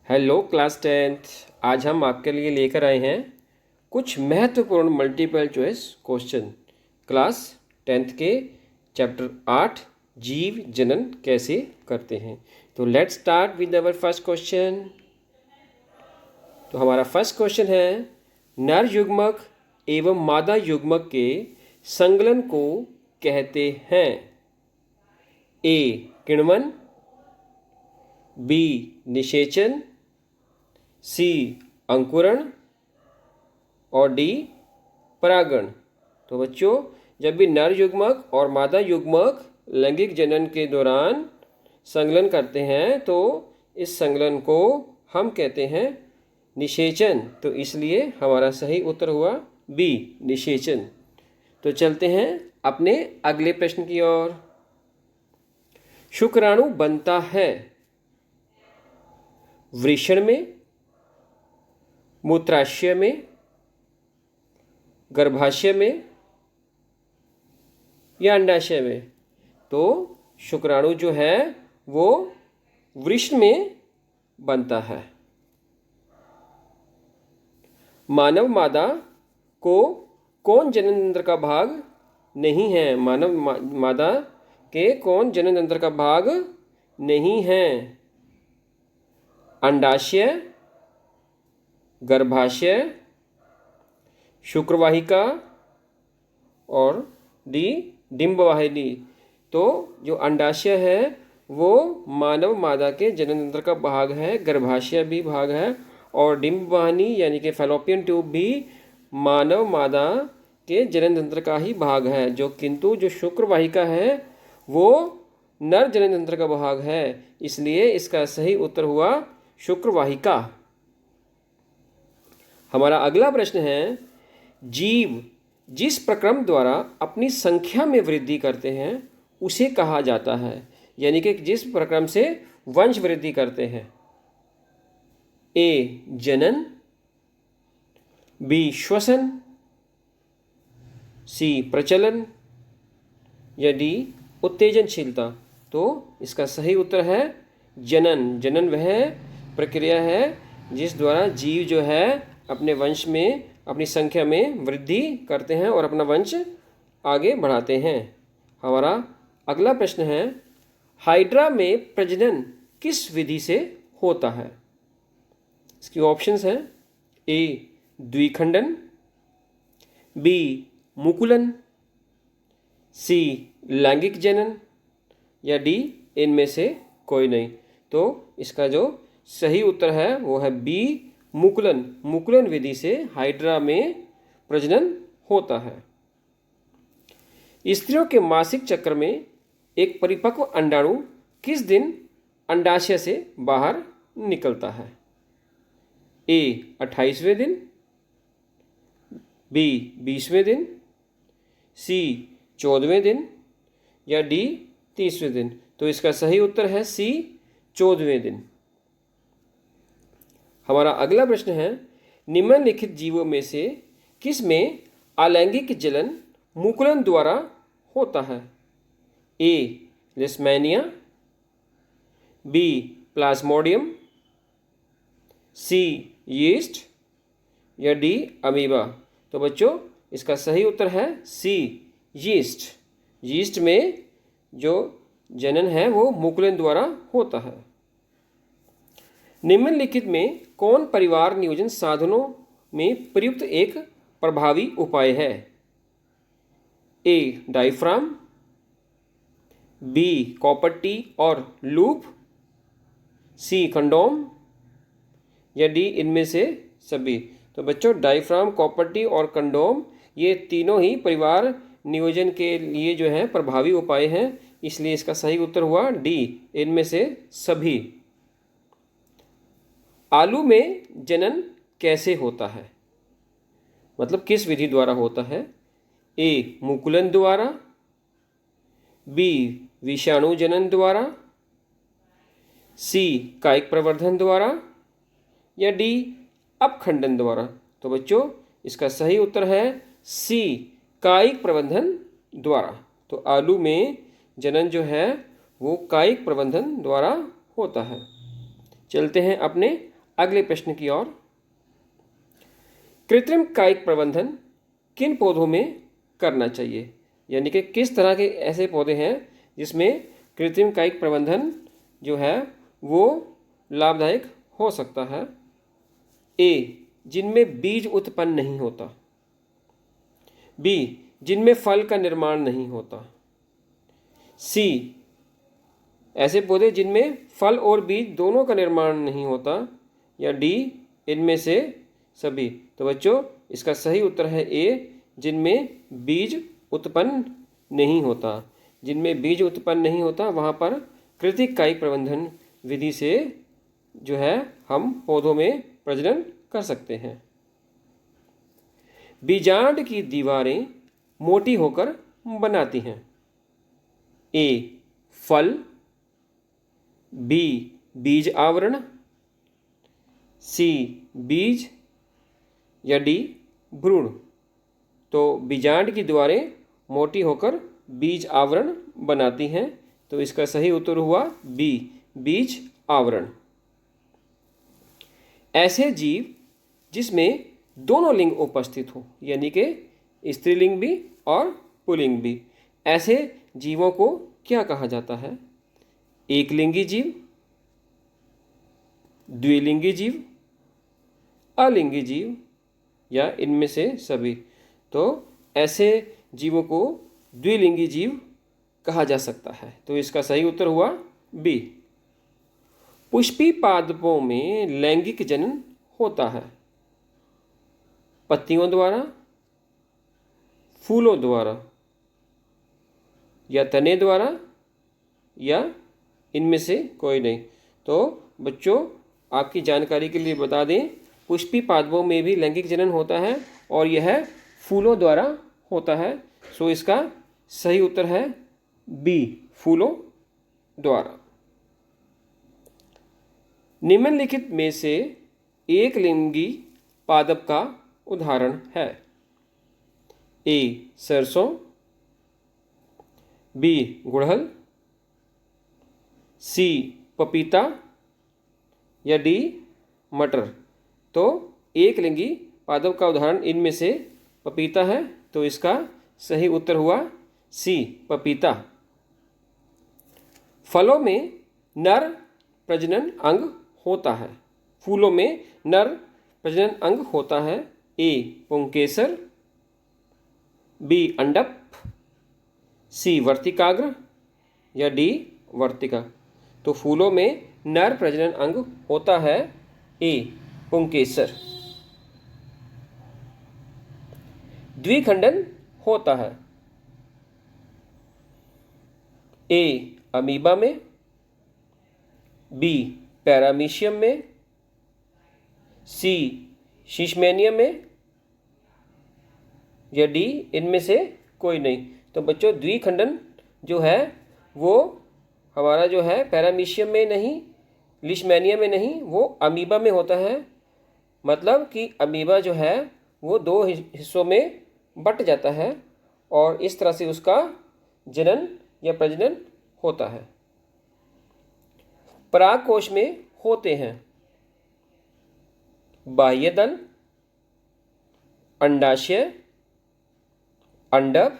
Hello class tenth. आज हम आपके लिए लेकर आए हैं कुछ महत्वपूर्ण multiple choice question class tenth के चैप्टर 8 जीव जनन कैसे करते हैं। तो let's start with our first question. तो हमारा फर्स्ट क्वेश्चन है, नर युग्मक एवं मादा युग्मक के संकलन को कहते हैं। ए किण्वन, बी निषेचन, सी अंकुरण और डी परागण। तो बच्चों, जब भी नर युग्मक और मादा युग्मक लैंगिक जनन के दौरान संकलन करते हैं तो इस संकलन को हम कहते हैं निषेचन। तो इसलिए हमारा सही उत्तर हुआ बी निषेचन। तो चलते हैं अपने अगले प्रश्न की ओर। शुक्राणु बनता है वृषण में, मूत्राशय में, गर्भाशय में या अंडाशय में। तो शुक्राणु जो है वो वृषण में बनता है। मानव मादा को कौन जनन तंत्र का भाग नहीं है? मानव मादा के कौन जनन तंत्र का भाग नहीं है? अंडाशय, गर्भाशय, शुक्रवाहिका और डी डिंबवाहिनी। तो जो अंडाशय है वो मानव मादा के जनन तंत्र का भाग है, गर्भाशय भी भाग है और डिंबवाहिनी यानी कि फैलोपियन ट्यूब भी मानव मादा के जनन तंत्र का ही भाग है। किंतु जो शुक्रवाहिका है वो नर जनन तंत्र का भाग है, इसलिए इसका सही उत्तर हुआ शुक्रवाहिका। हमारा अगला प्रश्न है, जीव जिस प्रक्रम द्वारा अपनी संख्या में वृद्धि करते हैं उसे कहा जाता है। यानी कि जिस प्रक्रम से वंश वृद्धि करते हैं। ए जनन, बी श्वसन, सी प्रचलन या डी उत्तेजनशीलता। तो इसका सही उत्तर है जनन। जनन वह प्रक्रिया है जिस द्वारा जीव जो है अपने वंश में अपनी संख्या में वृद्धि करते हैं और अपना वंश आगे बढ़ाते हैं। हमारा अगला प्रश्न है, हाइड्रा में प्रजनन किस विधि से होता है? इसकी ऑप्शंस हैं, ए द्विखंडन, बी मुकुलन, सी लैंगिक जनन या डी इनमें से कोई नहीं। तो इसका जो सही उत्तर है वो है बी मुकुलन। मुकुलन विधि से हाइड्रा में प्रजनन होता है। स्त्रियों के मासिक चक्र में एक परिपक्व अंडाणु किस दिन अंडाशय से बाहर निकलता है? ए 28वें दिन, बी 20वें दिन, सी 14वें दिन या डी 30वें दिन। तो इसका सही उत्तर है सी 14वें दिन। हमारा अगला प्रश्न है, निम्नलिखित जीवों में से किस में अलैंगिक जलन मुकुलन द्वारा होता है? ए लिस्मेनिया, बी प्लाज्मोडियम, सी यीस्ट या डी अमीबा। तो बच्चों, इसका सही उत्तर है सी यीस्ट। यीस्ट में जो जनन है वो मुकुलन द्वारा होता है। निम्नलिखित में कौन परिवार नियोजन साधनों में प्रयुक्त एक प्रभावी उपाय है? ए डायफ्राम, बी कॉपर टी और लूप, सी कंडोम या डी इनमें से सभी। तो बच्चों, डायफ्राम, कॉपर टी और कंडोम ये तीनों ही परिवार नियोजन के लिए जो है प्रभावी उपाय हैं, इसलिए इसका सही उत्तर हुआ डी इनमें से सभी। आलू में जनन कैसे होता है? मतलब किस विधि द्वारा होता है? ए मुकुलन द्वारा, बी विषाणु जनन द्वारा, सी कायिक प्रवर्धन द्वारा या डी अपखंडन द्वारा। तो बच्चों, इसका सही उत्तर है सी कायिक प्रवर्धन द्वारा। तो आलू में जनन जो है वो कायिक प्रवर्धन द्वारा होता है। चलते हैं अपने अगले प्रश्न की ओर। कृत्रिम कायिक प्रबंधन किन पौधों में करना चाहिए, यानी कि किस तरह के ऐसे पौधे हैं जिसमें कृत्रिम कायिक प्रबंधन जो है वो लाभदायक हो सकता है। ए, जिनमें बीज उत्पन्न नहीं होता। बी, जिनमें फल का निर्माण नहीं होता। सी, ऐसे पौधे जिनमें फल और बीज दोनों का निर्माण नहीं होता। या डी, इनमें से सभी। तो बच्चों इसका सही उत्तर है ए, जिनमें बीज उत्पन्न नहीं होता। जिनमें बीज उत्पन्न नहीं होता वहाँ पर कृत्रिम कायिक प्रबंधन विधि से जो है हम पौधों में प्रजनन कर सकते हैं। बीजांड की दीवारें मोटी होकर बनाती हैं। ए, फल। बी, बीज आवरण। सी, बीज। या डी, भ्रूण। तो बीजांड की दीवारें मोटी होकर बीज आवरण बनाती हैं, तो इसका सही उत्तर हुआ बी, बीज आवरण। ऐसे जीव जिसमें दोनों लिंग उपस्थित हो, यानी कि स्त्रीलिंग भी और पुल्लिंग भी, ऐसे जीवों को क्या कहा जाता है? एकलिंगी जीव, द्विलिंगी जीव, अलिंगी जीव, या इनमें से सभी। तो ऐसे जीवों को द्विलिंगी जीव कहा जा सकता है, तो इसका सही उत्तर हुआ बी। पुष्पी पादपों में लैंगिक जनन होता है पत्तियों द्वारा, फूलों द्वारा, या तने द्वारा, या इनमें से कोई नहीं। तो बच्चों आपकी जानकारी के लिए बता दें, पुष्पी पादपों में भी लैंगिक जनन होता है और यह फूलों द्वारा होता है। सो इसका सही उत्तर है बी, फूलों द्वारा। निम्नलिखित में से एक लिंगी पादप का उदाहरण है। ए, सरसों। बी, गुड़हल। सी, पपीता। या डी, मटर। तो एक लिंगी पादप का उदाहरण इनमें से पपीता है, तो इसका सही उत्तर हुआ सी, पपीता। फलों में नर प्रजनन अंग होता है। फूलों में नर प्रजनन अंग होता है। ए, पुंकेसर। बी, अंडप। सी, वर्तिकाग्र। या डी, वर्तिका। तो फूलों में नर प्रजनन अंग होता है ए, पुंकेसर। द्विखंडन होता है। ए, अमीबा में। बी, पैरामीशियम में। सी, शीशमेनियम में। या डी, इनमें से कोई नहीं। तो बच्चों द्विखंडन जो है वो हमारा जो है पैरामीशियम में नहीं, लीशमैनियम में नहीं, वो अमीबा में होता है। मतलब कि अमीबा जो है वो दो हिस्सों में बट जाता है और इस तरह से उसका जनन या प्रजनन होता है। परागकोश में होते हैं बाह्य दल, अंडाशय, अंडक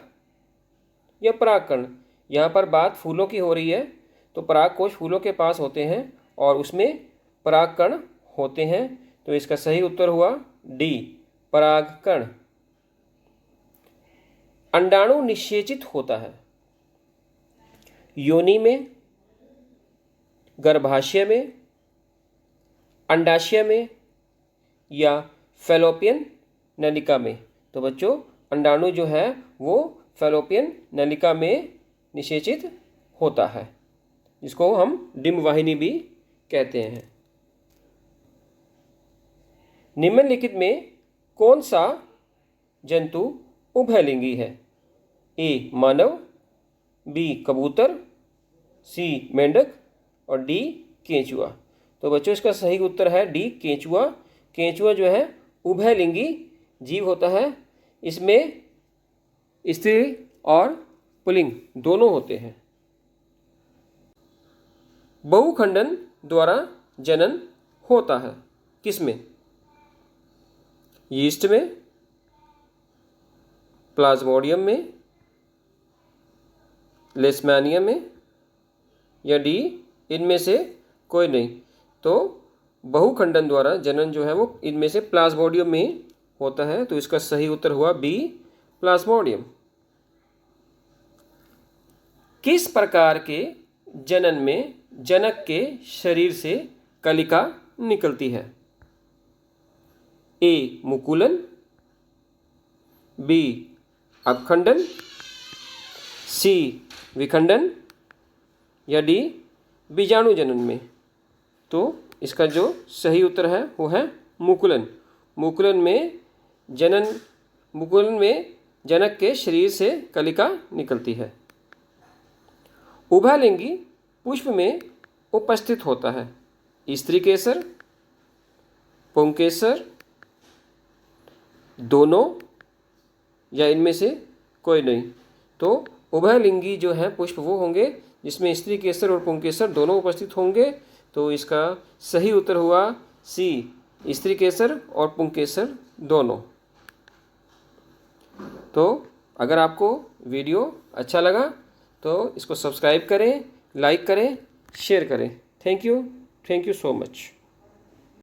या परागकण। यहाँ पर बात फूलों की हो रही है, तो परागकोश फूलों के पास होते हैं और उसमें परागकण होते हैं, तो इसका सही उत्तर हुआ डी, परागकण। अंडाणु निषेचित होता है योनि में, गर्भाशय में, अंडाशय में या फैलोपियन नलिका में। तो बच्चों अंडाणु जो है वो फैलोपियन नलिका में निषेचित होता है, जिसको हम डिंबवाहिनी भी कहते हैं। निम्नलिखित में कौन सा जंतु उभयलिंगी है? ए, मानव। बी, कबूतर। सी, मेंढक। और डी, केंचुआ। तो बच्चों इसका सही उत्तर है डी, केंचुआ। केंचुआ जो है उभयलिंगी जीव होता है। इसमें स्त्री और पुल्लिंग दोनों होते हैं। बहुखंडन द्वारा जनन होता है। किस में? यीस्ट में, प्लाज्मोडियम में, लेशमैनियम में, या डी इनमें से कोई नहीं। तो बहुखंडन द्वारा जनन जो है वो इनमें से प्लाज्मोडियम में ही होता है। तो इसका सही उत्तर हुआ बी, प्लाज्मोडियम। किस प्रकार के जनन में जनक के शरीर से कलिका निकलती है? ए मुकुलन, बी अपखंडन, सी विखंडन, या डी बीजाणु जनन में। तो इसका जो सही उत्तर है वो है मुकुलन। मुकुलन में जनक के शरीर से कलिका निकलती है। उभयलिंगी पुष्प में उपस्थित होता है स्त्री केसर, पुंकेसर, दोनों, या इनमें से कोई नहीं। तो उभयलिंगी जो है पुष्प वो होंगे जिसमें स्त्री केसर और पुंकेसर दोनों उपस्थित होंगे। तो इसका सही उत्तर हुआ सी, स्त्री केसर और पुंकेसर दोनों। तो अगर आपको वीडियो अच्छा लगा तो इसको सब्सक्राइब करें, लाइक करें, शेयर करें। Thank you so much.